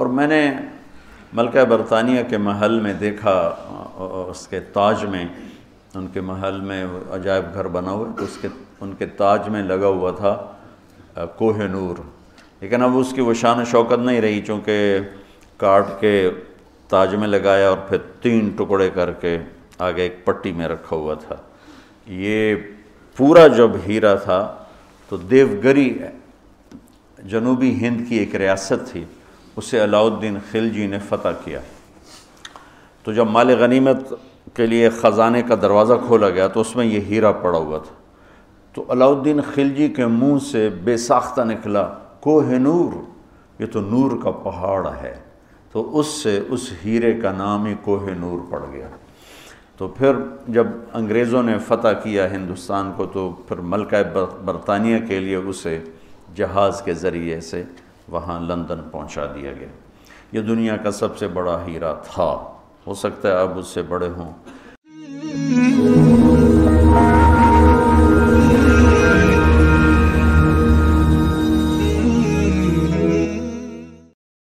اور میں نے ملکہ برطانیہ کے محل میں دیکھا، اس کے تاج میں، ان کے محل میں عجائب گھر بنا ہوا ہے، تو ان کے تاج میں لگا ہوا تھا کوہ نور، لیکن اب اس کی وہ شان و شوکت نہیں رہی، چونکہ کاٹ کے تاج میں لگایا اور پھر 3 ٹکڑے کر کے آگے ایک پٹی میں رکھا ہوا تھا۔ یہ پورا جب ہیرا تھا تو دیوگری جنوبی ہند کی ایک ریاست تھی، اسے علاؤ الدین خلجی نے فتح کیا۔ تو جب مال غنیمت کے لیے خزانے کا دروازہ کھولا گیا تو اس میں یہ ہیرا پڑا ہوا تھا، تو علاؤ الدین خلجی کے منہ سے بے ساختہ نکلا کوہ نور، یہ تو نور کا پہاڑ ہے، تو اس سے اس ہیرے کا نام ہی کوہ نور پڑ گیا۔ تو پھر جب انگریزوں نے فتح کیا ہندوستان کو تو پھر ملکہ برطانیہ کے لیے اسے جہاز کے ذریعے سے وہاں لندن پہنچا دیا گیا۔ یہ دنیا کا سب سے بڑا ہیرا تھا، ہو سکتا ہے اب اس سے بڑے ہوں۔